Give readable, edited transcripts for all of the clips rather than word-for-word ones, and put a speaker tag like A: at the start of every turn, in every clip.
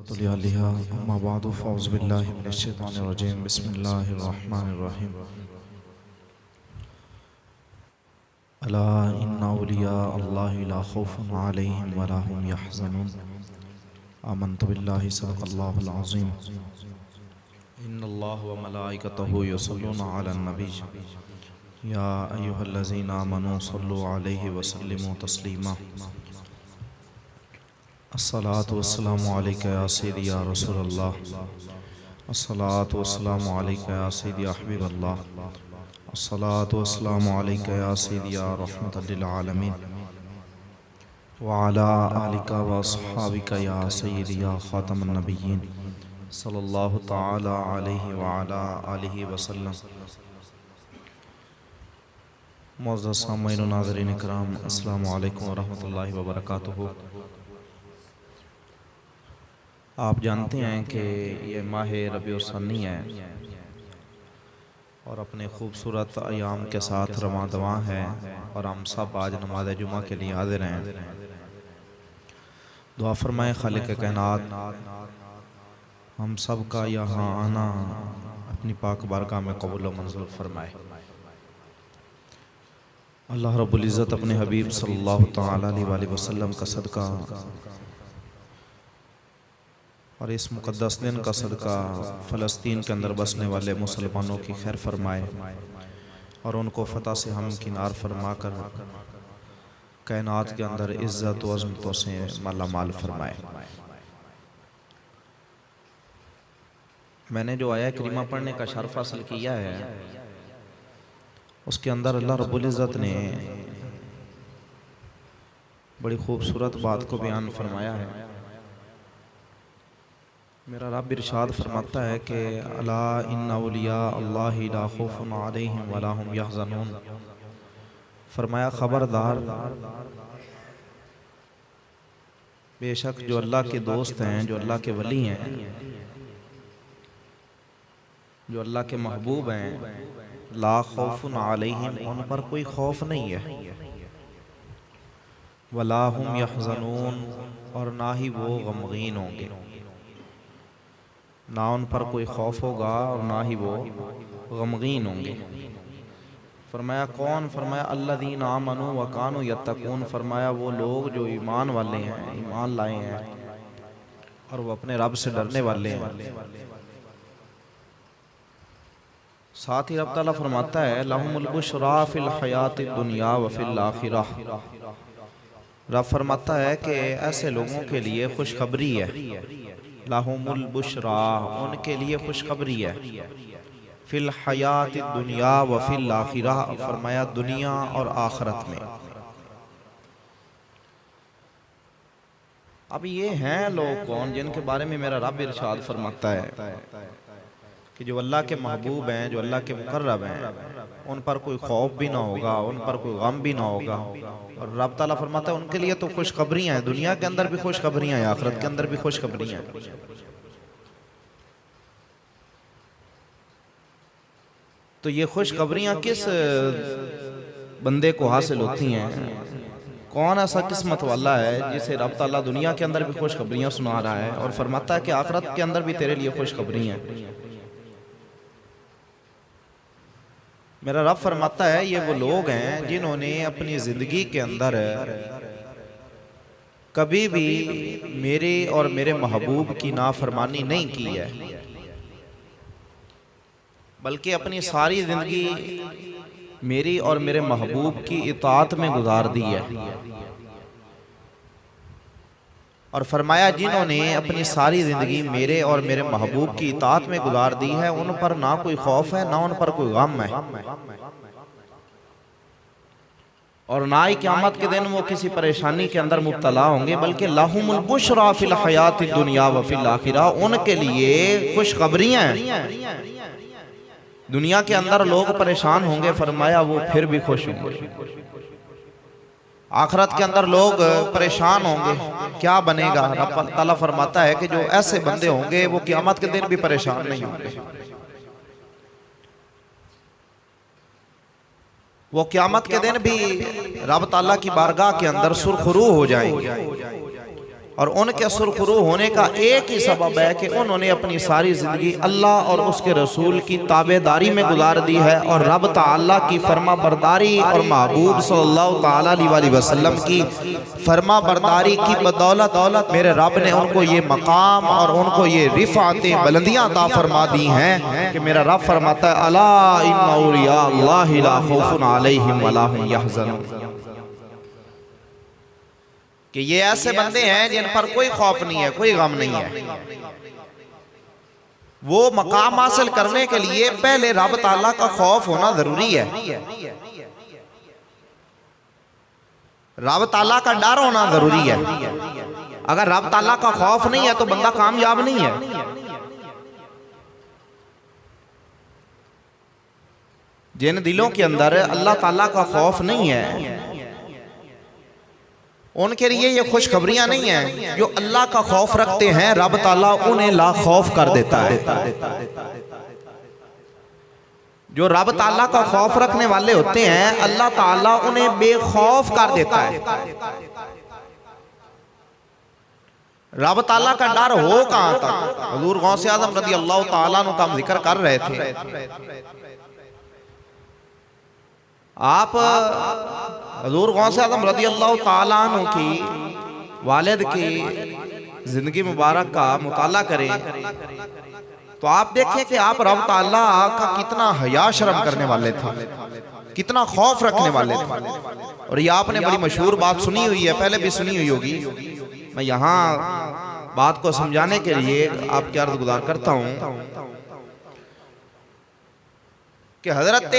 A: लिया अम्मा बादु फ़ौज़ बिल्लाहि मिनश शैतानिर रजीम बिस्मिल्लाहिर रहमानिर रहीम अला इन्ना औलिया अल्लाहि ला खौफुन अलैहिम वला हुम यहज़नून आमन्तु बिल्लाहि सदक़ल्लाहुल अज़ीम इन्नल्लाह व मलाइकतहु युसल्लूना अलन नबी या अय्युहल्लज़ीना आमनू सल्लु अलैहि व सल्लिमू तस्लीमा अस्सलातु वस्सलामु अलैका या सय्यदी या रसूलल्लाह अस्सलातु वस्सलामु अलैका या सय्यदी या हबीबल्लाह अस्सलातु वस्सलामु अलैका या सय्यदी या रहमतल लिल आलमीन व अला आलिका व अस्हाबिका या सय्यदी या खातमन नबिय्यीन सल्लल्लाहु तआला अलैहि व अला आलिहि वसल्लम। मुअज़्ज़ज़ सामईन व नाज़रीन इकराम, अस्सलामु अलैकुम व रहमतुल्लाहि व बरकातुहू। आप जानते हैं कि ये माह रबीउल सन्नी है और अपने खूबसूरत अयाम के साथ रवां दवां है और हम सब आज नमाज जुमा के लिए हाज़िर हैं। दुआ फरमाए खालिक कायनात हम सब का यहाँ आना अपनी पाक बारगाह में कबूल व मंजूर फरमाए। अल्लाह रब्बुल इज़्ज़त अपने हबीब सल्लल्लाहु तआला अलैहि वसल्लम का सदका और इस मुक़द्दस दिन का सदका फ़लस्तीन के अंदर बसने वाले मुसलमानों की खैर फरमाए और उनको फ़तह से हम किनार फरमा कर कायनात के अंदर इज़्ज़त व अज़मतों से माला माल फरमाए। मैंने जो आया करीमा पढ़ने का शर्फ हासिल किया है उसके अंदर अल्लाह रब्बुल इज़्ज़त ने बड़ी खूबसूरत बात को बयान फरमाया है। मेरा रब इरशाद फरमाता है कि अला इन्ना औलिया अल्लाहि ला खौफुन अलैहिम वला हुम यहज़नून। फरमाया खबरदार, बेशक जो अल्लाह के दोस्त हैं, जो अल्लाह के वली हैं, जो अल्लाह के महबूब हैं, ला खौफुन अलैहिम, उन पर कोई खौफ नहीं है, वला हुम यहज़नून, और ना ही वो गमगीन होंगे। ना उन पर कोई खौफ होगा और ना ही वो गमगीन होंगे। फरमाया कौन? फरमाया अल्लज़ीना आमनू व कानू यत्तकून। फरमाया वो लोग जो ईमान वाले हैं, ईमान लाए हैं और वो अपने रब से डरने वाले हैं। साथ ही रब ताला फरमाता है लहुमुल बुशरा फिल हयातिद दुनिया व फिल आखिरह। रब फरमाता है कि ऐसे लोगों के लिए खुशखबरी है, लहुमुल बुशरा, उनके लिए खुशखबरी है, फिल हयातिद दुनिया व फिल आखिरह। फरमाया दुनिया और आखिरत में। अब ये हैं लोग कौन जिनके बारे में मेरा रब इरशाद फरमाता है कि जो अल्लाह के महबूब हैं, जो अल्लाह के मुकर्रब हैं, उन पर कोई खौफ भी ना होगा, उन पर कोई गम भी ना होगा। और रब ताला फरमाता है उनके लिए तो खुशखबरियाँ हैं, दुनिया के अंदर भी खुशखबरियाँ हैं, आखिरत के अंदर भी खुशखबरियाँ हैं। तो ये खुशखबरियाँ किस बंदे को हासिल होती हैं? कौन ऐसा किस्मत वाला है जिसे रब ताला दुनिया के अंदर भी खुशखबरियाँ सुना रहा है और फरमाता है कि आखिरत के अंदर भी तेरे लिए खुशखबरियाँ हैं। मेरा रब फरमाता है ये वो लोग हैं जिन्होंने अपनी जिंदगी के अंदर कभी भी मेरे और मेरे महबूब की नाफरमानी नहीं की है, बल्कि अपनी सारी जिंदगी मेरी और मेरे महबूब की इताअत में गुजार दी है। और फरमाया जिन्होंने अपनी सारी ज़िंदगी मेरे और मेरे महबूब की इताअत में गुजार दी है उन पर ना कोई खौफ है, ना उन पर कोई गम है, और ना ही क़यामत के दिन वो किसी परेशानी के अंदर मुब्तला होंगे, बल्कि लहुमुल बुशरा फिल हयातिद दुनिया व फिल आखिरह, उनके लिए खुशखबरियाँ हैं। दुनिया के अंदर लोग परेशान होंगे, फरमाया वो फिर भी खुश होंगे। आखिरत के अंदर लोग परेशान होंगे, क्या बनेगा? रब ताला फरमाता है कि जो ऐसे बंदे होंगे वो क़यामत के दिन भी परेशान नहीं होंगे, वो क़यामत के दिन भी रब ताला की बारगाह के अंदर सुरखरू हो जाएंगे। और उनके सुरखरू होने का एक ही सबब है कि उन्होंने अपनी सारी ज़िंदगी अल्लाह और उसके रसूल की ताबेदारी में गुजार दी है और रब ताला की फर्मा बरदारी और महबूब सल्लल्लाहु ताला अलैहि वसल्लम की फर्मा बरदारी की बदौलत मेरे रब ने उनको ये मकाम और उनको ये रिफ़ातें बुलंदियां अता फरमा दी हैं कि मेरा रब फरमाता है अला इन्ना औलिया अल्लाहि ला खौफुन अलैहिम वला हुम यहज़नून, कि ये ऐसे बंदे हैं जिन पर कोई खौफ नहीं है, कोई गम नहीं है। वो मकाम हासिल करने के लिए पहले रब ताला का खौफ होना जरूरी है, रब ताला का डर होना जरूरी है। अगर रब ताला का खौफ नहीं है तो बंदा कामयाब नहीं है। जिन दिलों के अंदर अल्लाह ताला का खौफ नहीं है उनके लिए ये खुशखबरियां नहीं है। जो अल्लाह का खौफ रखते हैं रब ताला उन्हें ला खौफ कर देता है। जो रब ताला का खौफ रखने वाले होते हैं अल्लाह ताला उन्हें बेखौफ कर देता है। रब ताला का डर हो कहां तक? हुजूर गौसे आज़म रज़ी अल्लाह ताला अन्हु का हम जिक्र कर रहे थे। आप हुजूर गौसे आज़म रज़ी अल्लाह ताला अन्हु की वालिद की जिंदगी मुबारक का मुताला करें तो आप देखें कि आप रब ताला का कितना हया शर्म करने वाले थे, कितना खौफ रखने वाले थे। और ये आपने बड़ी मशहूर बात सुनी हुई है, पहले भी सुनी हुई होगी। मैं यहाँ बात को समझाने के लिए आपके अर्ज गुजार करता हूँ कि हजरत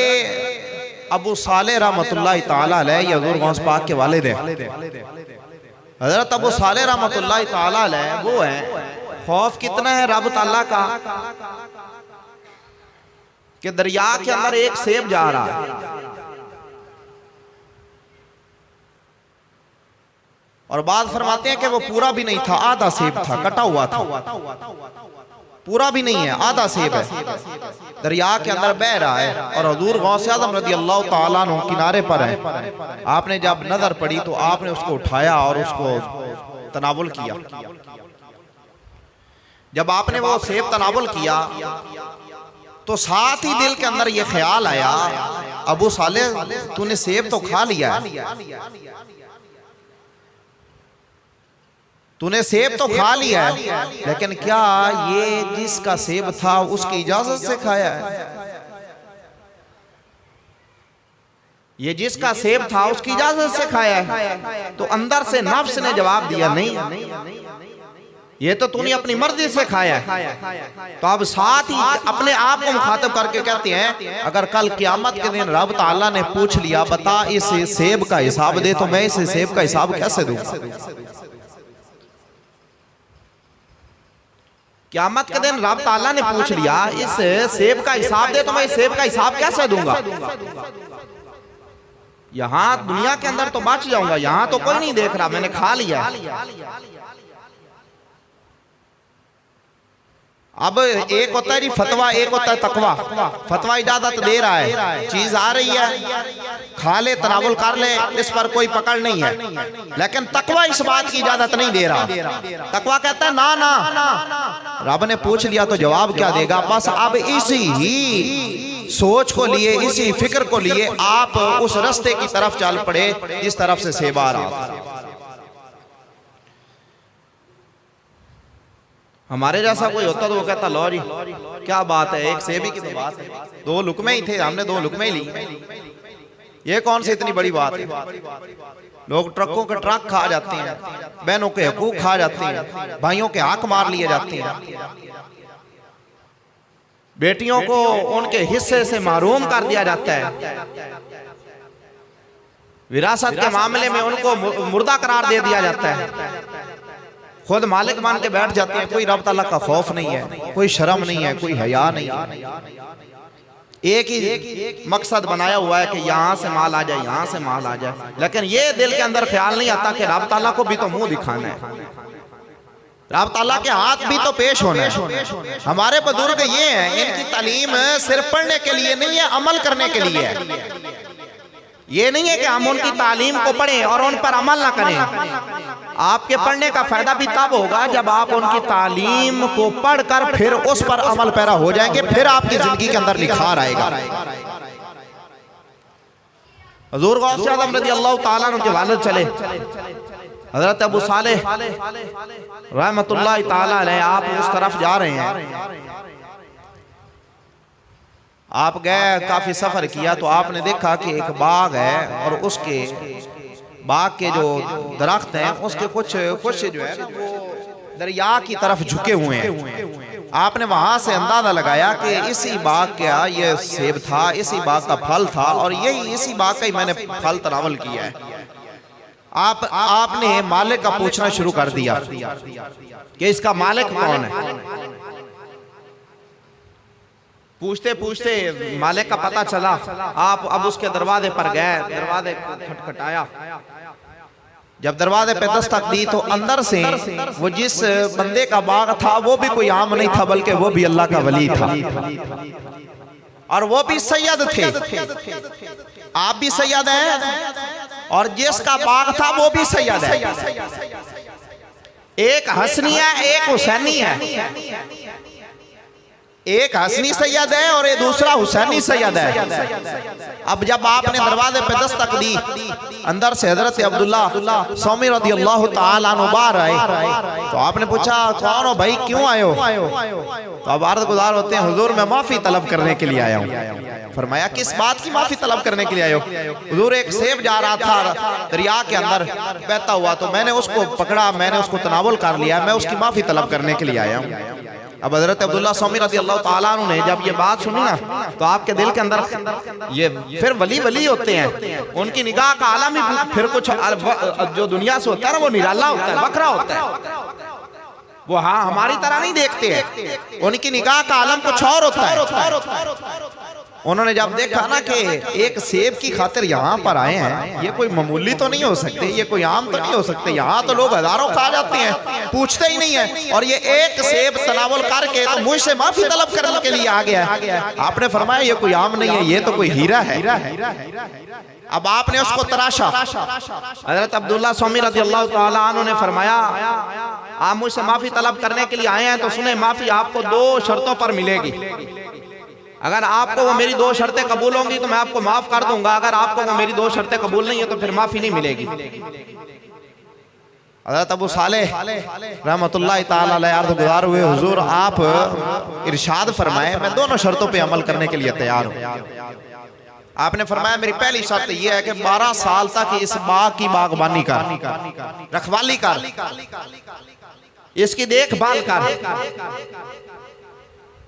A: अबू सालेह रहमतुल्लाह ताला अलैह हुजूर गौस पाक के वालिद हैं। हजरत अबू सालेह रहमतुल्लाह ताला अलैह वो हैं। खौफ कितना है रब ताला का कि दरिया के अंदर एक सेब जा रहा है और बाद फरमाते हैं कि वो पूरा भी नहीं था, आधा सेब था, कटा हुआ था, पूरा भी नहीं है, आधा सेब है, दरिया के अंदर बह रहा है। और हुजूर गौसे आज़म रज़ी अल्लाह ताला अन्हु किनारे पर है। आपने जब नजर पड़ी तो आपने उसको उठाया और उसको तनावुल किया। जब आपने वो सेब तनावुल किया तो साथ ही दिल के अंदर ये ख्याल आया, अबू सालेह तूने सेब तो खा लिया है, तूने सेब तो खा लिया है, लेकिन क्या ये जिसका सेब था उसकी इजाजत से खाया है? ये जिसका सेब था उसकी इजाजत से खाया है? तो अंदर से नफ्स ने जवाब दिया नहीं, ये तो तूने अपनी मर्जी से खाया है। तो अब साथ ही अपने आप को मुखातिब करके कहते हैं अगर कल क़यामत के दिन रब ताला ने पूछ लिया बता इस सेब का हिसाब दे, तो मैं इस सेब का हिसाब कैसे दूं? क़यामत के दिन रब ताला ने पूछ लिया इस सेब का हिसाब दे, तो मैं इस सेब का हिसाब कैसे दूंगा? यहां दुनिया के अंदर तो बच जाऊंगा, यहां तो कोई नहीं देख रहा, मैंने खा लिया। अब एक होता है जी फतवा, एक होता है तकवा। फतवा इजाजत दे रहा है, चीज आ रही है, खा ले, तनावुल कर ले, इस पर कोई पकड़ नहीं है। लेकिन तकवा इस बात की इजाजत नहीं दे रहा। तकवा कहता है ना ना, रब ने पूछ लिया तो जवाब क्या देगा? बस अब इसी ही सोच को लिए, इसी फिक्र को लिए आप उस रास्ते की तरफ चल पड़े जिस तरफ से सेब आ रहा था। हमारे जैसा कोई होता तो वो कहता लो जी क्या बात है, एक सेबी की तो बात है, 2 लुकमे ही थे, हमने 2 लुकमे ही ली, ये कौन सी इतनी बड़ी बात है? लोग ट्रकों के ट्रक खा जाते हैं, बहनों के हकूक खा जाते हैं, भाइयों के हक मार लिए जाते हैं, बेटियों को उनके हिस्से से महरूम कर दिया जाता है, विरासत के मामले में उनको मुर्दा करार दे दिया जाता है, खुद मालिक मान के बैठ जाते हैं। कोई रब ताला का खौफ नहीं है, कोई शर्म नहीं है, कोई हया नहीं है। एक ही मकसद बनाया हुआ है कि यहाँ से माल आ जाए, यहाँ से माल आ जाए, लेकिन ये दिल के अंदर ख्याल नहीं आता कि रब ताला को भी तो मुंह दिखाना है, रब ताला के हाथ भी तो पेश होना है। हमारे बुजुर्ग ये हैं, इनकी तालीम सिर्फ पढ़ने के लिए नहीं है, अमल करने के लिए है। ये नहीं है कि हम उनकी तालीम को पढ़ें और उन पर अमल ना करें। आपके पढ़ने का फायदा भी तब होगा जब आप उनकी तालीम को पढ़कर फिर उस पर अमल पैरा हो जाएंगे, फिर आपकी जिंदगी के अंदर निखार आएगा। हुजूर गौस आज़म रज़ियल्लाहु ताला अन्हु के वालिद चले हजरत अबू सालेह रहमतुल्लाह ताला अलैह, आप उस तरफ जा रहे हैं, आप गए, काफी सफर किया तो आपने देखा कि एक बाग है और उसके बाग के जो दरख्त हैं उसके कुछ जो है ना वो दरिया की तरफ झुके हुए हैं। आपने वहां से अंदाजा लगाया कि इसी बाग का ये सेब था, इसी बाग का फल था और यही इसी बाग का ही मैंने फल तनावल किया है। आपने मालिक का पूछना शुरू कर दिया कि इसका मालिक कौन है। पूछते पूछते मालिक का पता चला। आप अब उसके दरवाजे पर गए, दरवाजे खटखटाया। जब दरवाजे पे दस्तक दी तो अंदर से वो जिस बंदे का बाग था वो भी कोई आम नहीं था, बल्कि वो भी अल्लाह का वली था और वो भी सैयद थे। आप भी सैयद हैं और जिसका बाग था वो भी सैयद है। एक हसनी है, एक हुसैनी है। एक हसनी सैयद है और ये दूसरा हुसैनी सैयद है। अब जब आपने दरवाजे पे दस्तक दी, अंदर से हजरत अब्दुल्ला सौमी रज़ियल्लाहु ताला अन्हु बाहर आए तो आपने पूछा कौन हो भाई, क्यों आए हो? तो अब अर्ज़ गुज़ार होते हैं हुजूर मैं माफी तलब करने के लिए आया हूँ। फरमाया किस बात की माफी तलब करने के लिए आए हो? हुजूर एक सेब जा रहा था दरिया के अंदर बहता हुआ तो मैंने उसको पकड़ा, मैंने उसको तनावुल कर लिया, मैं उसकी माफी तलब करने के लिए आया हूँ। अब हजरत अब्दुल्ला सौमी रज़ियल्लाहु ताला अन्हु ने जब ये बात सुनी ना तो आपके दिल के अंदर ये फिर वली होते हैं, उनकी निगाह का आलम ही फिर कुछ जो दुनिया से होता है ना वो निराला होता है, बकरा होता है। वो हाँ हमारी तरह नहीं देखते हैं, उनकी निगाह का आलम कुछ और होता है। उन्होंने जब देखा ना कि एक सेब की खातिर यहाँ पर आए हैं, ये कोई मामूली तो नहीं हो सकते, ये कोई आम तो नहीं हो सकते, यहाँ तो लोग हजारों खा जाते हैं, पूछते ही नहीं है, और ये एक सेब तनावुल करके तो मुझसे माफी तलब करने के लिए आ गया है। आपने फरमाया ये कोई आम नहीं है, ये तो कोई हीरा है। अब आपने उसको तराशा। हजरत अब्दुल्ला सौमी रज़ियल्लाहु ताला अन्हु ने फरमाया आप मुझसे माफी तलब करने के लिए आए हैं तो सुने, माफी आपको 2 शर्तों पर मिलेगी। अगर आपको वो मेरी 2 शर्तें कबूल होंगी तो मैं आपको माफ कर दूंगा, अगर आपको वो मेरी 2 शर्तें कबूल नहीं है तो फिर माफी नहीं मिलेगी। हज़रत अबू सालेह रहमतुल्लाह ताला अलैह अर्ज़ गुज़ार हुए हुजूर आप इरशाद फरमाए मैं दोनों शर्तों पे अमल करने के लिए तैयार हूँ। आपने फरमाया मेरी पहली शर्त यह है कि 12 साल तक इस बाग की बागबानी कर, रखवाली कर, इसकी देखभाल कर।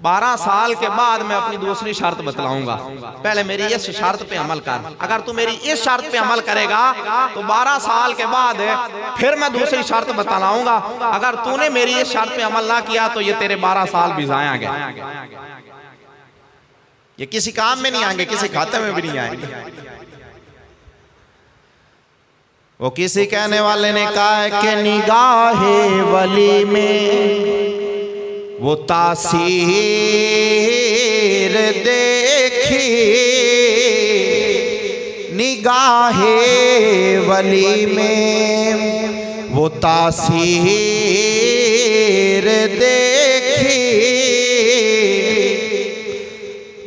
A: 12 साल के बाद मैं अपनी दूसरी शर्त बतलाऊंगा, पहले मेरी इस शर्त पे अमल कर। अगर तू मेरी इस शर्त पे अमल करेगा तो 12 साल के बाद फिर मैं दूसरी शर्त बतलाऊंगा। अगर तूने मेरी इस शर्त पे अमल ना किया तो ये तेरे 12 साल भी ज़ाया गए, ये किसी काम में नहीं आएंगे, किसी खाते में भी नहीं आएंगे। वो किसी कहने वाले ने कहा है कि निगाहे वली में वो तासीर देखी, निगाहे वली में वो तासीर देखी,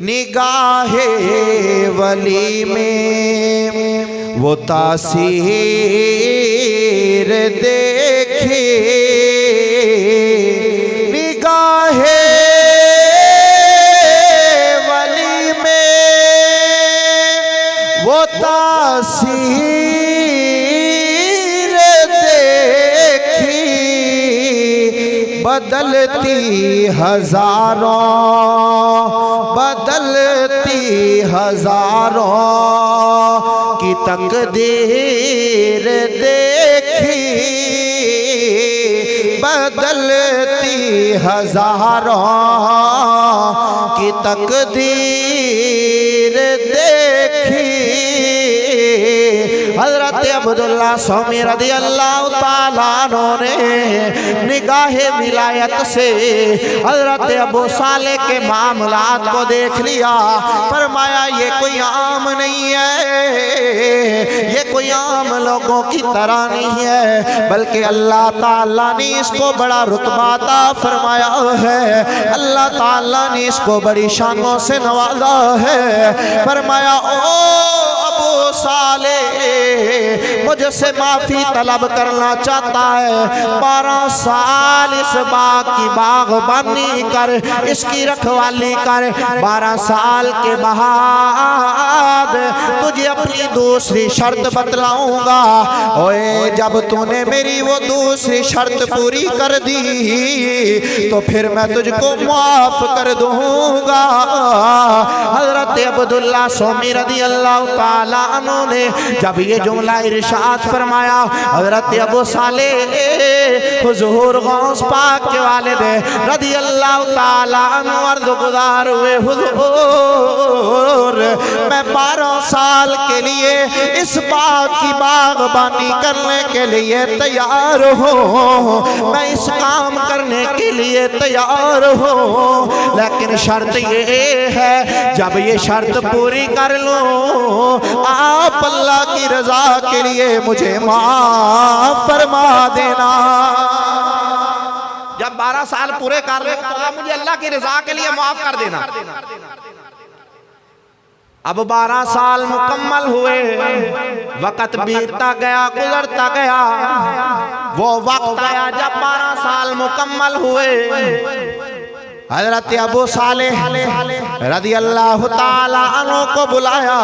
A: निगाहे वली में वो तासीर देखी, निगाहे वली में वो तासीर देखी, बदलती हजारों की तकदीर देखी, बदलती हजारों की तकदीर देखी। हजरत अब्दुल्ला सौमी रदी अल्लाह ताला ने निगाहे विलायत से हजरत अबू साले के मामलात को देख लिया। फरमाया ये कोई आम नहीं है, ये कोई आम लोगों की तरह नहीं है, बल्कि अल्लाह ताला ने इसको बड़ा रुतबा अता फरमाया है, अल्लाह ताला ने इसको बड़ी शानों से नवाजा है। फरमाया ओ अबू साले मुझसे माफी तलब करना चाहता है, 12 साल इस बाग की बागबानी कर, इसकी रखवाली कर, 12 साल के बाद तुझे अपनी दूसरी शर्त बतलाऊंगा। ओए जब तूने मेरी वो दूसरी शर्त पूरी कर दी तो फिर मैं तुझको माफ कर दूंगा। हजरत अब्दुल्ला सौमी रदी अल्लाह ताला अन्हु ने जब ये जुमला इरशाद फरमाया, हजरत अबू साले हुजूर गौस पाक के वालिद रदी अल्लाह ताला अन्हु अर्ज़ गुज़ार हुए, हुजूर मैं 12 साल के लिए इस बाग की बागबानी करने के लिए तैयार हूँ, मैं इस काम करने के लिए तैयार हूँ, लेकिन शर्त ये है जब ये शर्त पूरी कर लूँ आप अल्लाह की रजा के लिए मुझे माफ फरमा देना। जब 12 साल पूरे कर ले तो आप मुझे अल्लाह की रजा के लिए माफ कर देना। अब 12 साल मुकम्मल हुए, वक्त बीतता गया, गुजरता गया, वो वक्त आया जब 12 साल मुकम्मल हुए। हजरत अबू साले रदी अल्लाह ताला अन्हु को बुलाया,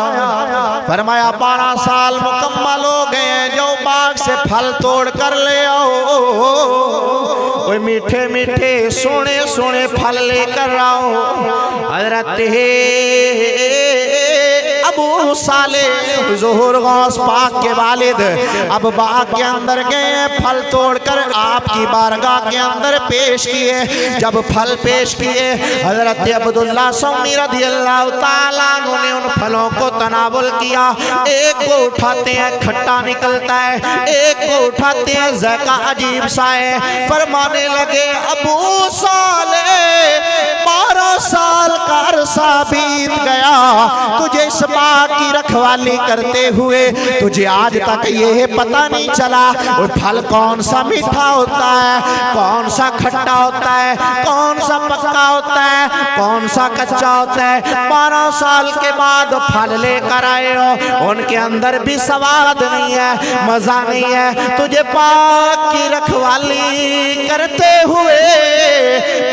A: फरमाया 12 साल मुकम्मल हो गए, जो बाग से फल तोड़ कर ले आओ, कोई मीठे मीठे सोने सोने फल लेकर आओ। हजरत अबू साले हुजूर गौस पाक के वालिद अब बाग के अंदर गए, फल तोड़कर आपकी बारगाह के अंदर पेश किए। जब फल पेश किए हजरत अब्दुल्ला सौमी रदी अल्लाह ताला ने उन फलों को तनावुल किया। एक को उठाते हैं खट्टा निकलता है, एक को उठाते हैं ज़ायका अजीब सा है। फरमाने लगे अबू साले 12 साल का अरसा बीत गया, तुझे इस बाग की रखवाली करते हुए तुझे आज तक ये पता नहीं चला वो फल कौन सा मीठा होता है, कौन सा खट्टा होता है, कौन सा पक्का होता है, कौन सा कच्चा होता है। 12 साल के बाद फल लेकर आए हो, उनके अंदर भी स्वाद नहीं है, मजा नहीं है। तुझे बाग की रखवाली करते हुए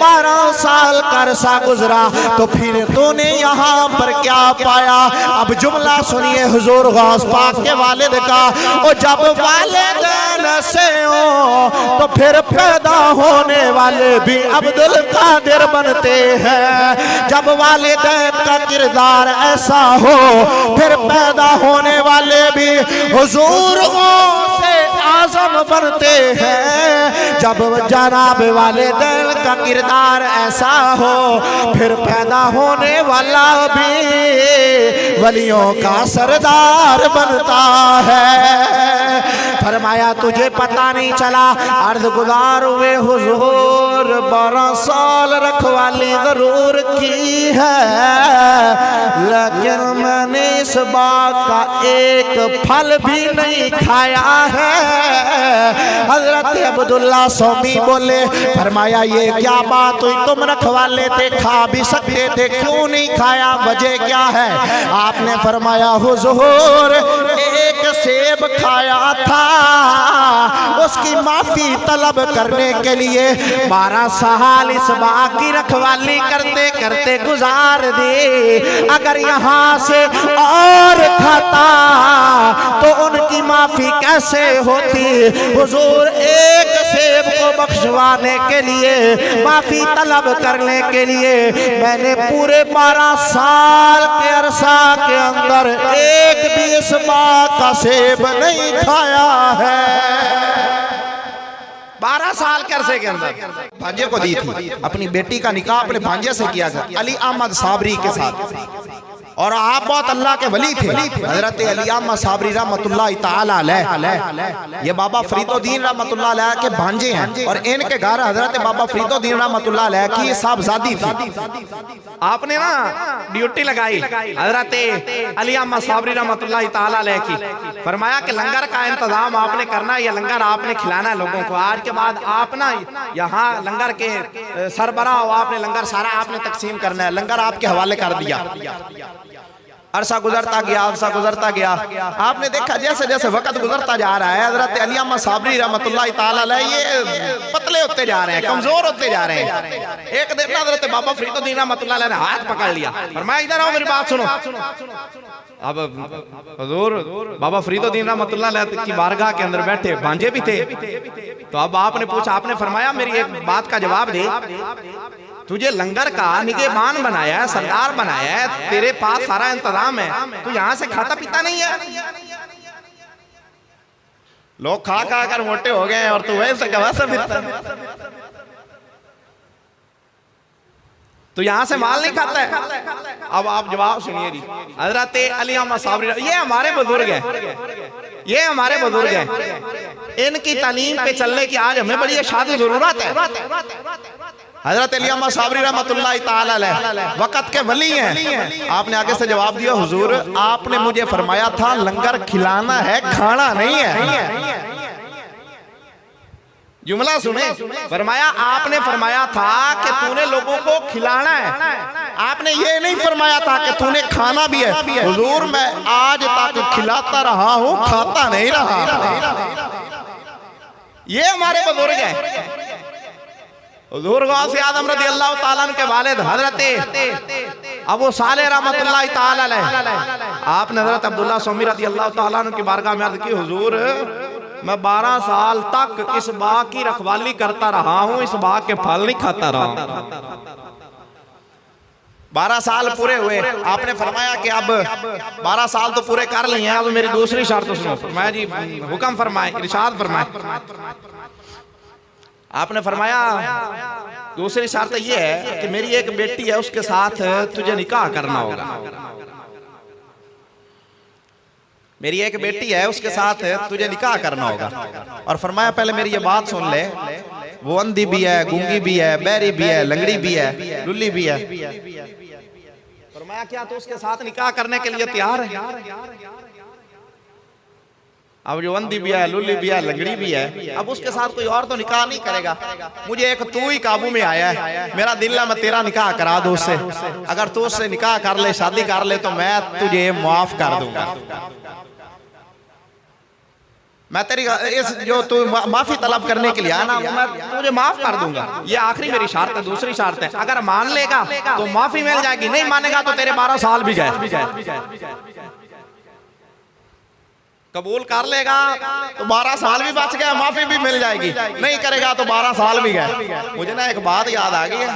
A: 12 साल का अरसा गुजरा तो फिर तूने यहाँ पर क्या पाया? अब जुमला सुनिए हुजूर गौस पाक के वालिद का, और जब वालिदैन से हो तो फिर पैदा होने वाले भी अब्दुल कादिर बनते हैं। जब वालिदैन का किरदार ऐसा हो फिर पैदा होने वाले भी हुजूर गौस आज़म बनते हैं। जब जनाब वालिदैन का किरदार ऐसा हो फिर पैदा होने वाला भी वलियों का सरदार बनता है। फरमाया तुझे पता नहीं चला, अर्ज़ गुज़ार हुए हुजूर 12 साल रखवाली जरूर की है, लेकिन मैंने इस बाग का एक फल भी नहीं खाया है। हजरत अब्दुल्ला सौमी बोले, फरमाया ये क्या बात हुई, तुम रखवाले थे, खा भी सकते थे, क्यों नहीं खाया, वजह क्या है? आपने फरमाया हुजूर एक सेब खाया था, उसकी माफी तलब करने के लिए 12 साल इस बाग की रखवाली करते करते गुजार दे। अगर यहाँ से और खाता तो उनकी माफी कैसे होती? हुजूर एक सेब को बख्शवाने के लिए, माफी तलब करने के लिए मैंने पूरे 12 साल के अरसा के अंदर एक भी इस बाग का सेब नहीं खाया है। 12 साल के अरसे के अंदर भांजे को दी थी, अपनी बेटी का निकाह अपने भांजे से किया था, अली अहमद साबरी के साथ। और आप बहुत अल्लाह के वली थे। हजरत अल्लामा साबरी रहमतुल्लाह ताला अलैह, ये बाबा फरीदुद्दीन रहमतुल्लाह अलैह के भांजे हैं और इनके घर हजरत बाबा फरीदुद्दीन रहमतुल्लाह अलैह की साहबजादी थी। आपने ना ड्यूटी लगाई हजरत अल्लामा साबरी रहमतुल्लाह ताला अलैह की, फरमाया कि लंगर का इंतजाम आपने करना है, ये लंगर आपने खिलाना है लोगों को। आज के बाद आप ना यहाँ लंगर के सरबराह हो, आपने लंगर सारा आपने तकसीम करना है। लंगर आपके हवाले कर दिया। अरसा गुजरता गया, अरसा गुजरता गया। आपने देखा जैसे जैसे वक्त गुजरता जा रहा है, हजरत अल्लामा साबरी रहमतुल्लाह ताला अलैह ये पतले होते जा रहे हैं, कमजोर होते जा रहे हैं। एक दिन हजरत बाबा फरीदुद्दीन रहमतुल्लाह अलैह ने हाथ पकड़ लिया, फरमाया इधर आओ मेरी बात सुनो। अब हुजूर बाबा फरीदुद्दीन रहमतुल्लाह अलैह की बारगाह के अंदर बैठे, भांजे भी थे। तो अब आपने पूछा, आपने फरमाया मेरी एक बात का जवाब दे, तुझे लंगर का निगहबान बनाया है, सरदार बनाया है, तेरे पास सारा इंतजाम है, तू यहाँ से खाता पीता नहीं है। लोग खा खा कर मोटे हो गए और तू वैसे का वैसा फिरता है, तो यहाँ से माल नहीं खाता है। अब आप जवाब सुनिए जी, हजरत अल्लामा साबरी, ये हमारे बुजुर्ग हैं, ये हमारे बुजुर्ग हैं, इनकी तालीम पे चलने की आज हमें बड़ी शादी जरूरत है। हजरत अल्लामा साबरी रहमतुल्लाह ताला अलैह वक़्त के वली हैं। आपने आगे से जवाब दिया, हुजूर आपने मुझे फरमाया था लंगर खिलाना है, खाना नहीं है। जुमला सुने, फरमाया आपने फरमाया था कि तूने लोगों को खिलाना है, आपने ये नहीं फरमाया था कि तूने खाना भी है। हुजूर मैं आज तक खिलाता रहा हूँ, खाता नहीं रहा। ये हमारे बुजुर्ग हैं। हुजूर गौसे आज़म रज़ी अल्लाह ताला अन्हु के वालिद हजरत अबू सालेह रहमतुल्लाह ताला अलैह, आपने हजरत अब्दुल्लाह सोमी रज़ी अल्लाह ताला अन्हु की बारगाह में अर्ज़ की, हुजूर मैं 12 साल तक इस बाग की रखवाली करता रहा हूँ, इस बाग के फल नहीं खाता रहा। 12 साल पूरे हुए। आपने फरमाया कि अब 12 साल तो पूरे कर लिए हैं, अब मेरी दूसरी शर्त सुनो। फरमाया जी हुक्म फरमाए, इरशाद फरमाए। आपने फरमाया दूसरी शर्त ये है कि मेरी एक बेटी है, उसके साथ तुझे निकाह करना होगा। मेरी एक बेटी है, उसके साथ तुझे निकाह करना होगा। और फरमाया पहले मेरी ये बात सुन ले, वो अंधी भी है, गूंगी भी है, बहरी भी है, लंगड़ी भी है, लुल्ली भी है। फरमाया क्या तो उसके साथ निकाह करने के लिए तैयार है? अब जो अंधी भी है, लुल्ली भी है, लंगड़ी भी है, अब उसके साथ कोई और तो निकाह नहीं करेगा। मुझे एक तू ही काबू में आया है, मेरा दिल है मैं तेरा निकाह करा दूं उससे। अगर तू उससे निकाह कर ले, शादी कर ले, तो मैं तुझे माफ कर दूंगा। मैं तेरी इस जो तू माफी तलब करने के लिए आया ना, मैं तुझे माफ कर दूंगा। ये आखिरी मेरी शर्त है। दूसरी शर्त है, अगर मान लेगा तो माफी मिल जाएगी, नहीं मानेगा तो तेरे 12 साल भी जाए। कबूल कर लेगा तो 12 साल भी बच गया, माफी भी मिल जाएगी, नहीं करेगा तो 12 साल भी गए। मुझे ना एक बात याद आ गई है,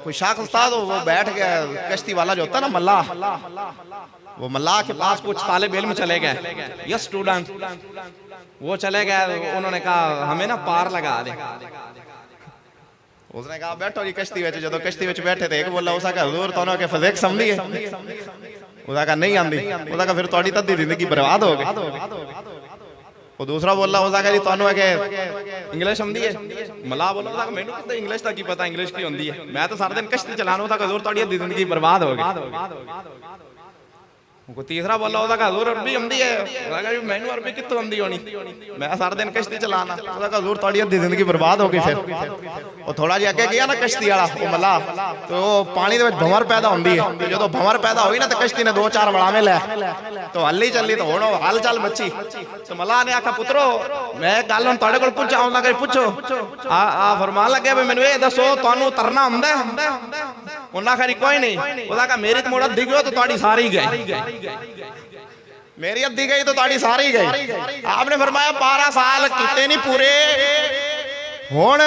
A: कोई शख्स था तो वो बैठ गया, कश्ती वाला जो होता है ना मल्लाह, वो मल्लाह के पास कुछ तालिब इल्म चले गए, यस स्टूडेंट, वो चले गए। उन्होंने कहा हमें ना पार लगा दे। उसने कहा बैठो जी कश्ती विच। जो कश्ती विच बैठे थे, एक बोला उसका हुजूर तोनो के फिजिक समझी है, उसका कहा नहीं आंदी, उसका कहा फिर तोड़ी तद्दी जिंदगी बर्बाद हो गई। वो दूसरा बोला उसका जी तोनो है कि इंग्लिश समझी है। मल्लाह बोला उसका मैनू कितना इंग्लिश दा की पता इंग्लिश की होंदी है, मैं तो सारा दिन कश्ती चलाना था, हुजूर तोड़ी जिंदगी बर्बाद हो गई। तीसरा बोला उसका हुजूर अरबी आंदी है, उसका जी मैनू अरबी कित्थों आंदी होनी, मैं सारा दिन कश्ती चलाना। उसका हुजूर तोड़ी जिंदगी बर्बाद हो गई। फिर वो थोड़ा जिहा अगे गया ना कश्ती वाला वो मल्लाह, तो पानी दे विच भंवर पैदा होंदी है। जो भंवर पैदा होई ना तो कश्ती ने 2-4 वड़ावे लै तो हल्ली चली, तो हुण हल चल मच्छी। तो मल्लाह ने आखा पुत्रो मैं गल हुण तुहाडे कोल पुछां, उन्हां कहे पुछो। आ फरमान लगे भी मैनू ये दसो तुहानू तरना आउंदा है? उन्हां आखा कोई नहीं। उसदा कहा मेरी तो मोड़ अद्धी गई तो तुहाडी सारी गई, मेरी अद्धी गई तो तुहाडी सारी गई। आपने फरमाया 12 साल किते नहीं पूरे, हुण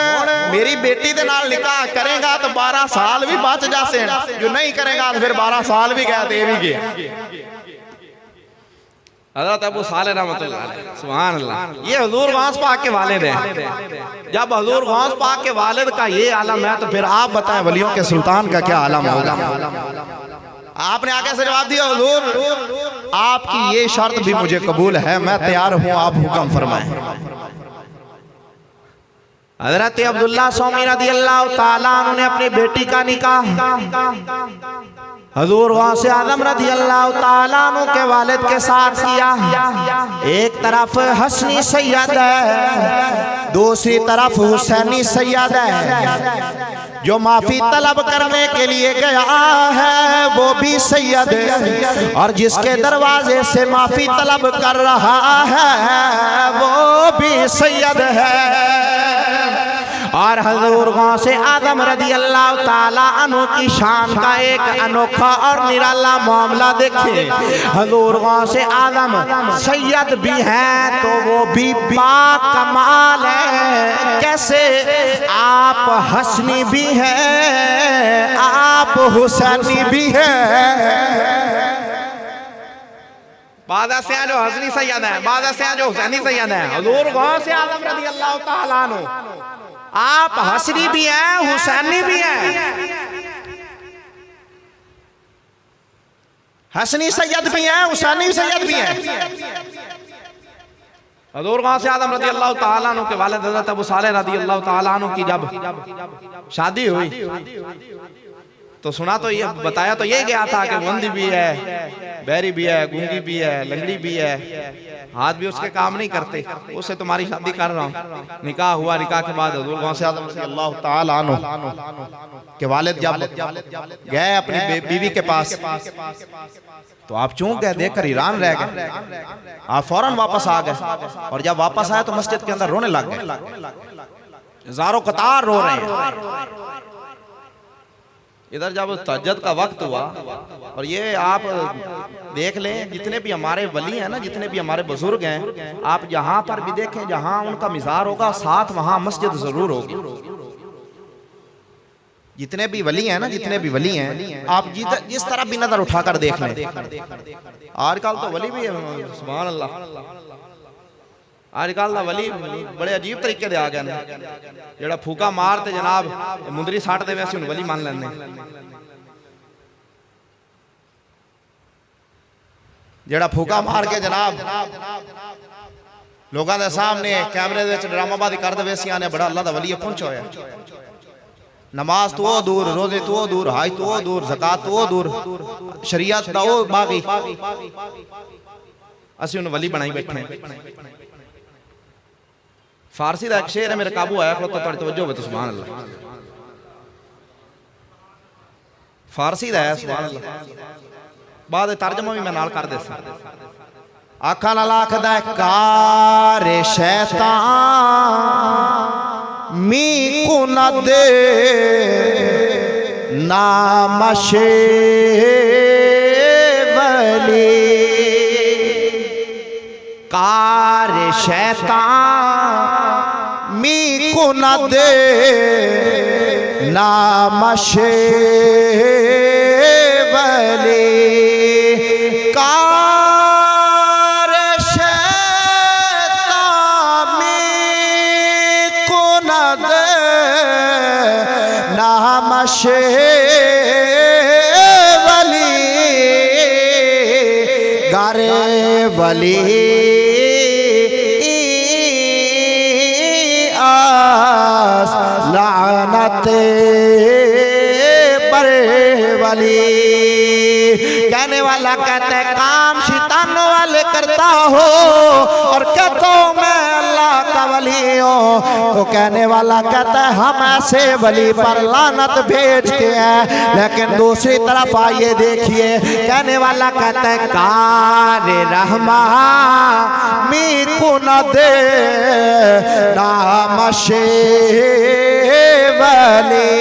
A: मेरी बेटी दे नाल निकाह करेगा तो 12 साल भी बच जासे, जो नहीं करेगा तो फिर 12 साल भी गया तो ये भी गया। हज़रत अबू सालेह रहमतुल्लाह अलैह, सुभान अल्लाह। ये हुजूर गौस पाक के वालिद हैं। जब हुजूर गौस पाक के वालिद का ये आलम है तो फिर आप बताएं वलियों के सुल्तान का क्या आलम होगा। आपने आगे से जवाब दिया, हुजूर आपकी ये शर्त भी मुझे कबूल है, मैं तैयार हूं, आप हुक्म फरमाएं। हज़रत अब्दुल्लाह सौमी रज़ियल्लाहु ताला अन्हु ने अपनी बेटी का निकाह हजूर गौसे आज़म रज़ियल्लाहु ताला अन्हु के वालिद के साथ किया। एक तरफ हसनी सैयद है, दूसरी तरफ हुसैनी सैयद है। जो माफी तलब करने के लिए गया है वो भी सैयद है, और जिसके दरवाजे से माफी तलब कर रहा है वो भी सैयद है। और हजूर गौसे आज़म रज़ियल्लाहु ताला अन्हु की शान का एक अनोखा और निराला मामला देखें। हजूर गौसे आज़म सैयद भी हैं तो वो भी बाकमाल है। कैसे? आप हसनी भी हैं, आप हुसैनी भी हैं। बादा से जो हसनी सैयद है, बादा से जो हुसैनी सैयद है। हजूर गौसे आज़म रज़ियल्लाहु ताला अन्हु आप हसनी भी हैं, हुसैनी भी हैं। हसनी सैयद भी हैं, हुसैनी सैयद भी हैं। हज़ूर गौसे आज़म रज़ियल्लाहु ताला अन्हु के वालिद हज़रत अबू सालेह रज़ियल्लाहु ताला अन्हु की जब शादी हुई तो सुना तो ये बताया तो ये गया था कि बंदी भी है, बैरी भी है, गूंगी भी है, लंगड़ी भी है, हाथ भी उसके काम नहीं करते, उससे तुम्हारी शादी कर रहा हूँ। निकाह हुआ, निकाह के बाद हज़ूर गौसे आज़म रज़ियल्लाहु ताला अन्हु के वालिद जब गए अपनी बीवी के पास तो आप चूक गए, देखकर हैरान रह गए। आप फौरन वापस आ गए, और जब वापस आए तो मस्जिद के अंदर रोने लग गए, हजारों कतार रो रहे हैं। इधर जब तहज्जुद का वक्त हुआ, और ये आप देख लें जितने भी हमारे वली हैं ना, जितने भी हमारे बुजुर्ग हैं, आप जहां पर भी देखें जहां उनका मिज़ार होगा साथ वहां मस्जिद जरूर होगी। जितने भी वली हैं ना, जितने भी वली हैं, आप जिस तरफ भी नजर उठाकर देख लें। आजकल तो वली भी है, सुभान अल्लाह, आजकल वली बड़े अजीब तरीके दे आ गए। जेड़ा फूका मारते जनाब मुंदरी सट दे वैसे वली मान लेंगे। जेड़ा फूका मार के जनाब लोगों के सामने कैमरे दे ड्रामाबाजी कर दे वैसे आने बड़ा अल्लाह दा वली पहुंचा होया। नमाज तो दूर, रोजे तो दूर, हज तो दूर, ज़कात तो दूर, शरीयत दा ओ बागी, असि उन्हें वली बनाई बैठे। फारसी का एक शेर है, मेरे काबू आया खड़ोता, थोड़ी तवज्जो हो तो सुभान अल्लाह। फारसी का है, सुभान अल्लाह। बाद तर्जमा भी मैं नाल कर देसा। आखा नाल आखदा कार शैतान मी को न दे नामशे वली, कार शैतान मी को न दे नामशे वली, कार शैतान मी को न दे नामशे वली, गारे वली लानत बरे वली। कहने वाला कहता है काम शैतानों वाले करता हो और कहता हूँ मैं अल्लाह का वली हूँ, तो कहने वाला कहता है हम ऐसे वली पर लानत भेजते हैं। लेकिन दूसरी तरफ आइए देखिए, कहने वाला कहता है कार रहमा मी को न दे नामशे वली,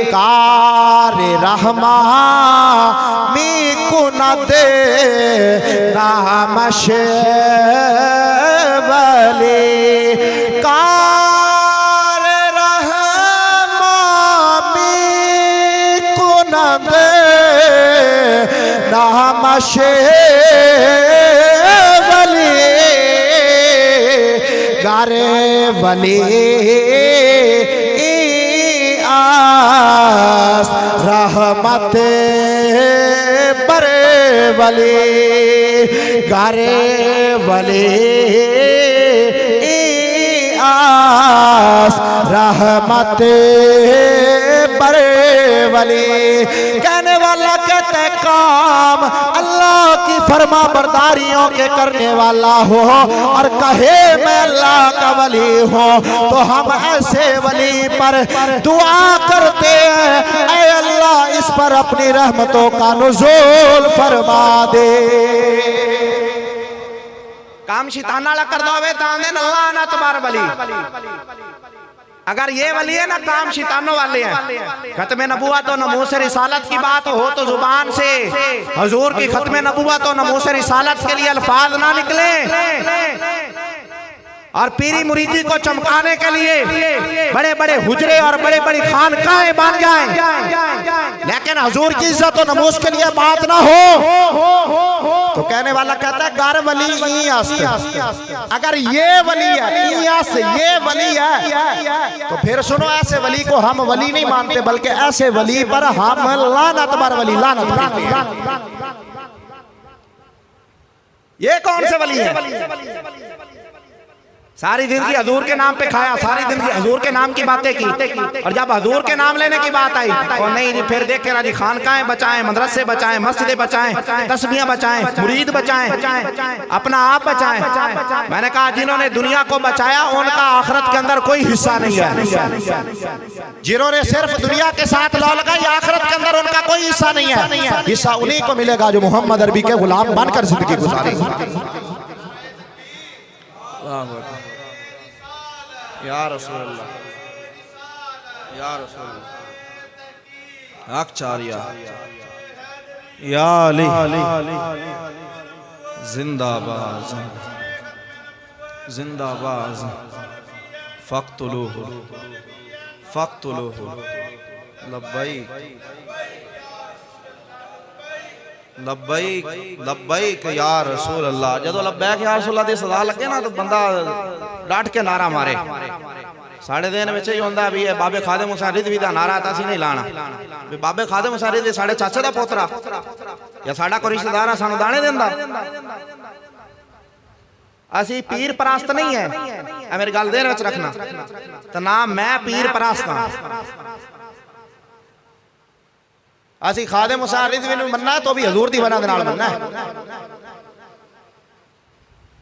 A: कार रहमा मी को न दे नामशे वली, कार रहमा मी को न दे नामशे वली, गारे वली आस रहमत
B: बरे वली गारे वली आस रहमत बरे वली। कहने वाला कहते काम अल्लाह की फरमा बरदारियों के करने वाला हो और कहे मैं अल्लाह का वली हूँ, तो हम ऐसे वली पर दुआ करते हैं, ऐ अल्लाह इस पर अपनी रहमतों का नुज़ूल फरमा दे।
A: काम शिताना ला कर दो ताने अल्लाह ना तुम्हारा वली। अगर ये वली है ना काम शितानों वाले हैं। खत्म नबूवत और नमूस रिसालत की बात हो तो जुबान से हुजूर की खत्म नबूवत और नमूस रिसालत के लिए अल्फाज ना निकले और पीरी मुरीदी को चमकाने के लिए बड़े बड़े हुजरे और बड़े बड़ी खानकाएं बन जाएं, लेकिन हुजूर की इज्जत और नमूस के लिए बात ना हो तो कहने वाला कहता है गार वली अगर ये वली है ये वली है तो फिर सुनो ऐसे वली को हम वली नहीं मानते बल्कि ऐसे वली पर हम लानत बर वली लानत। ये कौन से वली है? सारी जिंदगी हजूर के नाम पे खाया, सारी जिंदगी हजूर के नाम की बातें की और जब हजूर के नाम लेने की बात आई तो नहीं फिर देख के राजी खानकाएं बचाएं, मदरसे बचाएं, मस्जिदें बचाएं, तस्बीहां बचाएं, मुरीद बचाएं, अपना आप बचाएं। मैंने कहा जिन्होंने दुनिया को बचाया उनका आखिरत के अंदर कोई हिस्सा नहीं है। जिन्होंने सिर्फ दुनिया के साथ लौ लगाई आखिरत के अंदर उनका कोई हिस्सा नहीं है। हिस्सा उन्हीं को मिलेगा जो मोहम्मद अरबी के गुलाम बनकर जिंदगी गुजारेगा। या रसूल अल्लाह, या रसूल अल्लाह, आचार्य या अली जिंदाबाद जिंदाबाद फक्तुलूहु फक्तुलूहु लब्बैक लब्बैक लब्बैक या रसूल अल्लाह। जदों लब्बैक या रसूल अल्लाह दी सदा लगे ना तो बंदा डांट के नारा मारे। साढ़े दिन में ही होंदा भी बाबे खादिम हुसैन रिज़वी दा नारा तो असीं नहीं लाना भी बाबे खादिम हुसैन रिज़वी साढ़े चाचे दा पोतरा या साडा कोई रिश्तेदार है सानू दाने देंदा। असी पीर परास्त नहीं है, मेरी गल देर विच रखना तो ना मैं पीर परास्त हां। असी खादिम हुसैन रिज़वी नूं मन्ना तो भी हजूर दी वजह दे नाल मन्ना है।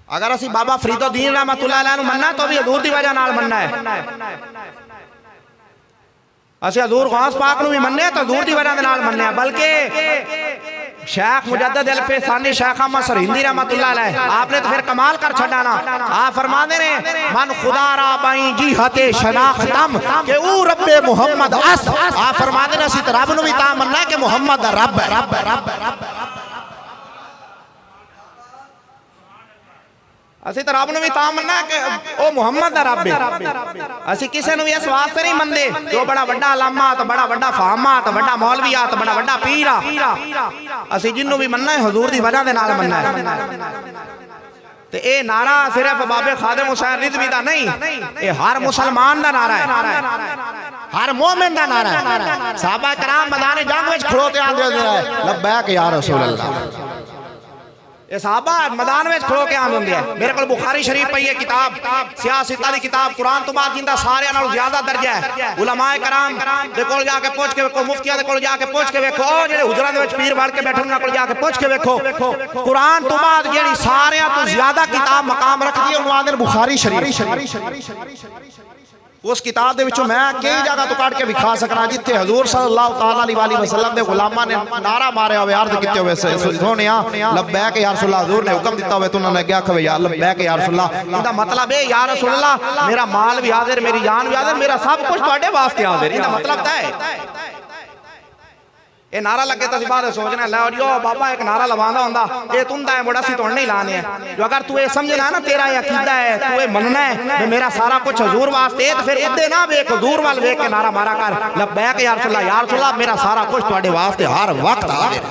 A: अगर असी बाबा फरीदुद्दीन रहमतुल्लाह अलैह नूं मन्ना तो भी हजूर दी वजह नाल मन्ना है। असी हजूर गौस पाक नूं भी मन्ने तो हजूर दी वजह दे नाल मन्ने। बल्कि शेख मुजद्दिद अल-फैसानी शेख अहमद सरहिंदी रहमतुल्लाह अलैह आपने तो फिर कमाल कर छड़ा ना। आप फरमाते ने मन खुदा रा बाई जी हते शनाख्तम के ऊ रब्बे मोहम्मद अस। आप फरमाते ने असी तो रब नूं भी ता मन्ना कि मोहम्मद रब रब रब रब। असी तो रब नूं भी तां मन्ना कि ओ मुहम्मद दा रब है। असी किसी नूं भी इस वास्ते नहीं मनदे जो बड़ा वड्डा अलामा तो बड़ा वड्डा फाहमा तो बड़ा मौलवी तो बड़ा वड्डा पीर आ। असी जिन्नू भी मनना है हुजूर दी वजह दे नाल मनना है। ते ए नारा सिर्फ बाबे खादिम हुसैन रिज़वी दा नहीं, ए हर मुसलमान दा नारा है, हर मोमिन दा नारा है। सहाबा कराम मैदान जंग विच खड़ोते आंदे है लब्बैक या रसूल अल्लाह। ये साहबा मैदान में खड़ो के आंदे है। मेरे को बुखारी शरीफ पई है किताब सियासत दी किताब कुरान तो बाद जिंदा सारे नालों ज्यादा दर्जा है। उलमाए कराम दे कोल जाके पूछ के वेखो, मुफ्तियां दे कोल जाके पूछ के वेखो, जेडे हुजरा दे विच पीर वड़ के बैठे उन्हां कोल जाके पूछ के वेखो। कुरान तो बाद जेडी सारे तो ज्यादा किताब मकाम रखदी है उन्हां दे बुखारी शरीफ। उस किताब दे विचों मैं कई जगह तो काट के विखा सकना जिथे हजूर सल्लल्लाहु तआला अलैहि वसल्लम दे गुलामां ने नारा मारे हुए अर्ज किते हुए सोनिया लब्बैक या रसूल अल्लाह। हजूर ने हुक्म दिता हुए तो उन्होंने आख्या कि या लब्बैक या रसूल अल्लाह। इसदा मतलब है या रसूल अल्लाह मेरा माल भी हाजिर, मेरी जान भी हाजिर, मेरा सब कुछ तुहाडे वास्ते हाजिर। इसदा मतलब है ये नारा लगे तो बाद सोचना लै जो बाबा एक नारा लवांदा हुंदा ये तुंदा है बड़ा सी तो नहीं लाने है। जो अगर तू ये समझना ना तेरा ये अकीदा है तू ये मनना है कि मेरा सारा कुछ हजूर वास्ते तो फिर इदे ना वेख हजूर वाल वेख के नारा मारा कर लब्बैक या रसूल अल्लाह, या रसूल अल्लाह मेरा सारा कुछ तुहाडे वास्ते हर वक्त हाजिर।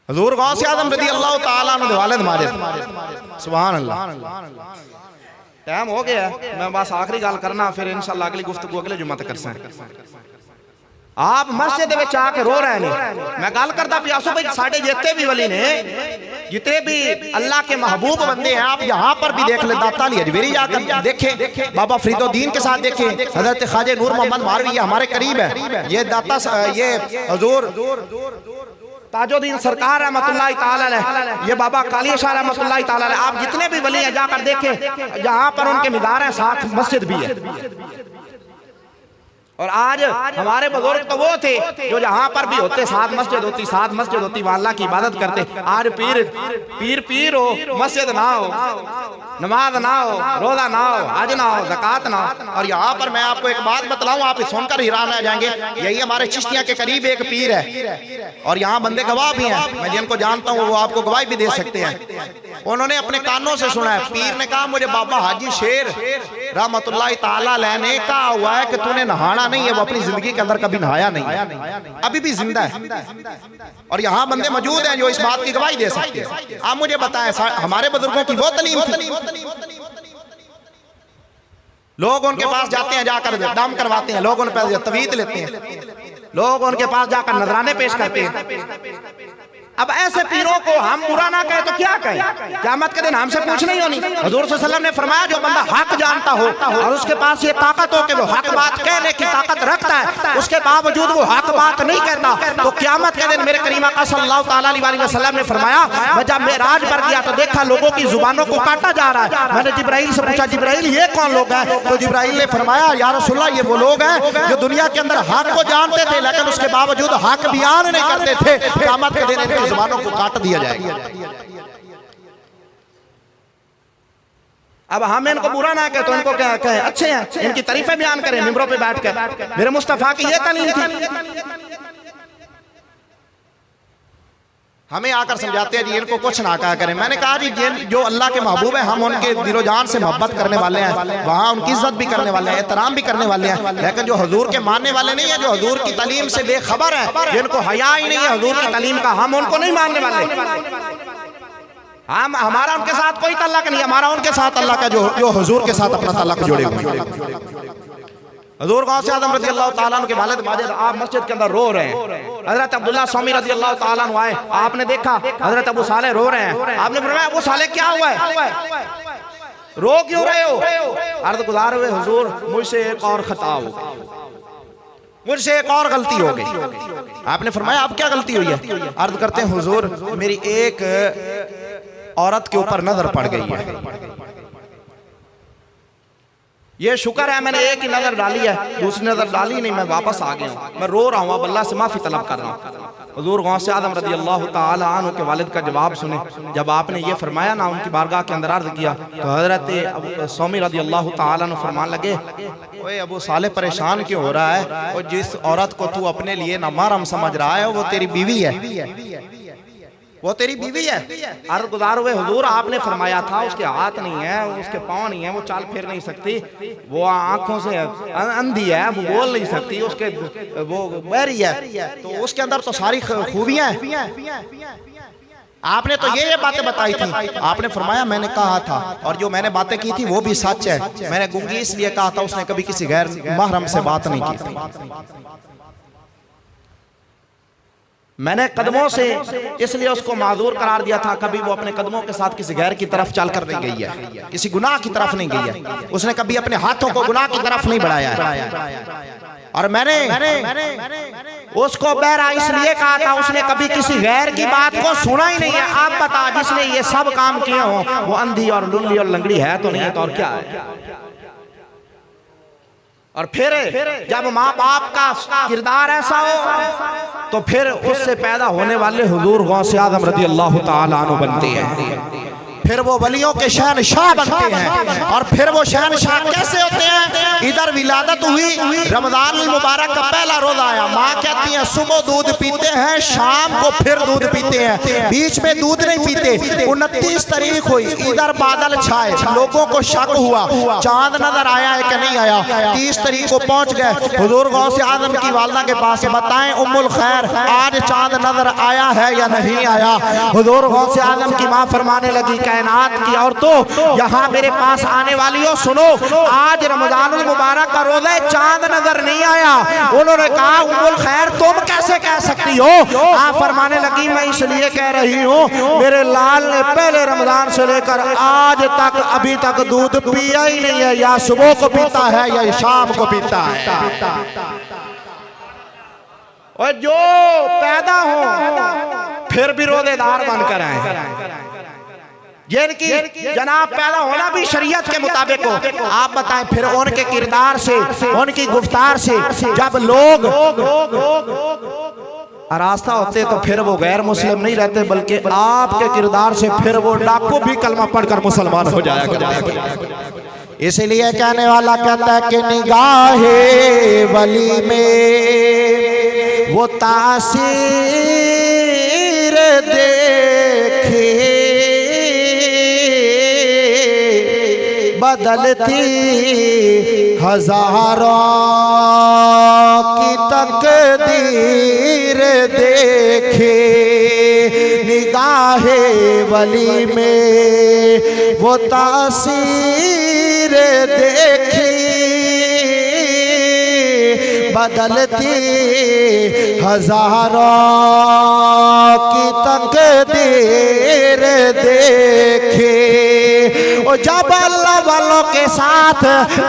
A: हजूर गौस आज़म रज़ी अल्लाह तआला अन्हु दे वालिद माजिद सुभान अल्लाह। टाइम हो गया है, मैं बस आखिरी गल करना, फिर इंशाल्लाह अगली गुफ्तगू अगले जुम्मे तक कर। आप मस्जिद में आके रो रहे हैं, मैं गल करता प्यासो भाई साढ़े जितने भी वली ने, जितने भी अल्लाह के महबूब बंदे हैं, आप यहाँ पर भी देख ले, दाता अली हजवेरी जाकर देखें, बाबा फरीदुद्दीन के साथ देखें, हजरत ख्वाजा नूर मोहम्मद मारवी ये हमारे करीब है, ये दाता ये हुजूर ताजुद्दीन सरकार रहमतुल्लाह ताला अलैह, ये बाबा काली शाह रहमतुल्लाह ताला अलैह, आप जितने भी वली हैं जाकर देखें, यहाँ पर उनके मीदार हैं, साथ मस्जिद भी है। और आज हमारे बुजुर्ग तो वो थे जो जहाँ पर भी होते साथ मस्जिद होती, साथ मस्जिद होती, वहाँ अल्लाह की इबादत करते। आज पीर हो, मस्जिद ना हो, नमाज ना हो, रोजा ना हो, हज ना हो, ज़कात ना हो। और यहाँ पर मैं आपको एक बात बतलाऊं, आप सुनकर हैरान रह जाएंगे, यही हमारे चिश्तिया के करीब एक पीर है, और यहाँ बंदे गवाह भी हैं, मैं जिनको जानता हूँ वो आपको गवाही भी दे सकते हैं। उन्होंने अपने कानों से सुना है, पीर ने कहा मुझे बाबा हाजी शेर रहमतुल्लाह ताला अलैह ने कहा हुआ है कि तूने नहाना नहीं है, वो अपनी जिंदगी के अंदर कभी नहाया नहीं, अभी भी जिंदा है। और यहाँ बंदे मौजूद हैं जो इस बात की गवाही दे सकते हैं। आप मुझे बताएं, हमारे बुजुर्गों की वो तालीम थी, लोग उनके पास जाते हैं, जाकर दाम करवाते हैं, लोग उन पर तवीज़ लेते हैं, लोग उनके पास जाकर नजराने पेश करते हैं। अब ऐसे पीरों को हम बुरा ना कहें तो क्या कहें? क़यामत के दिन हमसे पूछ नहीं होनी। हुज़ूर सल्लल्लाहु अलैहि वसल्लम ने फरमाया जो बंदा हक जानता हो और उसके पास ये ताकत हो कि वो हक बात कहने की ताकत रखता है, उसके बावजूद वो हक बात नहीं कहता, तो क़यामत के दिन मेरे करीम आका सल्लल्लाहु ताला अलैहि वसल्लम ने फरमाया, मैं जब मेराज पर गया तो देखा लोगों की जुबानों को काटा जा रहा है। मैंने जिब्राइल से पूछा, जिब्राइल ये कौन लोग हैं? तो जिब्राइल ने फरमाया, या रसूलल्लाह ये वो लोग हैं जो दुनिया के अंदर हक को जानते थे लेकिन उसके बावजूद हक बयान नहीं करते थे। क़यामत के दिन इनकी जुबानों को काट दिया जाएगा। अब हम इनको बुरा ना कहें तो इनको क्या कहें? अच्छे हैं, इनकी तारीफें बयान करें मिंबरों पे बैठकर। मेरे मुस्तफा की ये तालीम थी। हमें आकर समझाते हैं जी इनको कुछ ना कहा करें। मैंने कहा जी जो अल्लाह के महबूब है, हम उनके दिलो जान से मोहब्बत करने वाले हैं, वहाँ उनकी इज्जत भी करने वाले हैं, एहतराम भी करने वाले हैं, लेकिन जो हुजूर के मानने वाले नहीं है, जो हुजूर की तालीम से बेखबर है, जिनको हया ही नहीं है हुजूर की तालीम का, हम उनको नहीं मानने वाले। हम हमारा उनके साथ कोई तल्लक नहीं, हमारा उनके साथ अल्लाह का जो हुजूर के साथ अपना तल्लक जोड़े हुए। हुजूर गौसे आज़म रज़ी अल्लाह ताला अन्हु के वालिद माजिद आप मस्जिद के अंदर रो रहे हैं। हजरत अब्दुल्ला स्वामी रज़ी अल्लाह ताला अन्हु आए, आपने देखा हजरत अबू साले रो रहे हैं। आपने फरमाया अबू साले क्या हुआ है, रो क्यों रहे हो? अर्ज़ गुज़ार हुए हुजूर मुझसे एक और खता हो, मुझसे एक और गलती हो गई। आपने फरमाया अब क्या गलती हुई है? अर्ज़ करते हैं हुजूर मेरी एक औरत के ऊपर नजर पड़ गई है, ये शुक्र है मैंने एक ही नजर डाली है, दूसरी नजर डाली नहीं, मैं वापस आ गया हूँ, मैं रो रहा हूँ, अब अल्लाह से माफी तलब कर रहा हूँ। हुजूर गौसे आज़म रज़ी अल्लाह ताला अन्हु के वालिद का जवाब सुने। जब आपने ये फरमाया ना, उनकी बारगाह के अंदर अर्ज किया, तो हजरत स्वामी रज़ी अल्लाह ताला अन्हु फरमान लगे, ओए अबू साले परेशान क्यों हो रहा है? और जिस औरत को तू अपने लिए ना महरम समझ रहा है वो तेरी बीवी है, वो तेरी बीवी है। अर्ज़ गुज़ार हुए हुजूर आपने फरमाया था उसके हाथ नहीं है, उसके पाँव नहीं है, वो चाल फिर नहीं सकती, वो आंखों से अंधी है, वो बोल नहीं सकती, उसके वो बहरी है, तो उसके अंदर तो सारी खूबियां हैं। आपने तो ये बातें बताई थी। आपने फरमाया मैंने कहा था और जो मैंने बातें की थी वो भी सच है। मैंने गुंगी इसलिए कहा था उसने कभी किसी गैर महरम से बात नहीं की थी। मैंने कदमों से इसलिए उसको माजूर करार दिया था, कभी वो अपने कदमों के साथ किसी गैर की तरफ चल कर नहीं गई है, किसी गुनाह की तरफ नहीं गई है, उसने कभी अपने हाथों को गुनाह की तरफ नहीं बढ़ाया है। और मैंने उसको बहरा इसलिए कहा था, उसने कभी किसी गैर की बात को सुना ही नहीं है। आप बता जिसने ये सब काम किए हो वो अंधी और लुल्ली और लंगड़ी है तो नहीं है, तो और क्या है? और फिर जब माँ बाप का किरदार ऐसा हो तो फिर उससे पैदा होने वाले हुजूर गौसे आज़म रज़ी अल्लाह ताला अन्हु बनते हैं, फिर वो वलियों के शहनशाह बनते हैं। और फिर वो शहनशाह कैसे होते हैं? इधर विलादत हुई, रमजान मुबारक का पहला रोजा आया, माँ कहती है सुबह दूध पीते हैं, शाम को फिर दूध पीते हैं, बीच में दूध नहीं पीते। 29 तारीख हुई, इधर बादल छाए, लोगों को शक हुआ चांद नजर आया है कि नहीं आया। 30 तारीख को पहुंच गए हुजूर गौसे आज़म की वालदा के पास, बताएं उम्मुल खैर आज चांद नजर आया है या नहीं आया? हुजूर गौसे आज़म की माँ फरमाने लगी
B: कायनात की औरतों, यहाँ मेरे पास आने वाली हो, सुनो, आज रमजानुल मुबारक का रोजा है, चांद नजर नहीं आया। उन्होंने कहा उम्मुल खैर तुम कैसे कह सकती हो? आप फरमाने लगी मैं इसलिए कह रही हूँ, मेरे लाल ने पहले रमजान से लेकर आज तक अभी तक दूध पिया ही नहीं है, या सुबह को पीता है या शाम को पीता है। और जो पैदा हो फिर भी रोजेदार बनकर आए, जिनकी जनाब पैदा होना भी शरीयत के मुताबिक हो, आप बताएं फिर उनके किरदार से, उनकी गुफ्तार से जब लोग आरास्ता होते तो फिर वो गैर मुस्लिम नहीं रहते, बल्कि आपके किरदार से फिर वो डाकू भी कलमा पढ़कर मुसलमान हो जाया करते। इसलिए कहने वाला कहता है कि निगाहे वली में वो तासीर देखे, बदलती हजारों की तकदीर देखे। निगाहे वली में वो तासीर देखी, बदलती हजारों की तकदीर देखे। और जब अल्लाह वालों के साथ,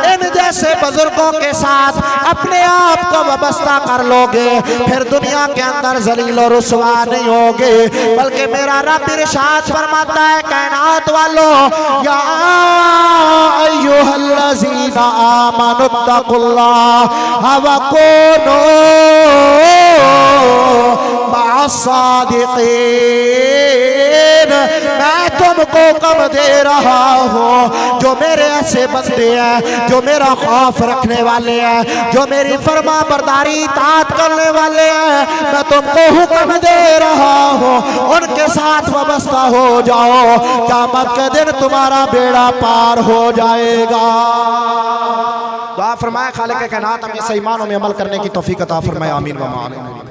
B: इन जैसे बुजुर्गों के साथ अपने आप को वाबस्ता कर लोगे, फिर दुनिया के अंदर जलील और रुसवा नहीं होगे, बल्कि मेरा रब इरशाद फरमाता है कायनात वालों, या अय्युहल्लज़ीना आमनुत्तकुल्लाह व कूनू मअस्सादिक़ीन। मैं तुमको कम दे रहा हूँ, जो मेरे ऐसे बंदे हैं जो मेरा खौफ रखने वाले हैं, जो मेरी फरमा बरदारी इताअत करने वाले हैं, मैं तुमको हुक्म दे रहा हूँ उनके साथ वाबस्ता हो जाओ, क़यामत के दिन तुम्हारा बेड़ा पार हो जाएगा। दुआ फरमाए खालिक कायनात हमें सही मानों में अमल करने की तौफीक अता फरमाए, आमीन व आमीन।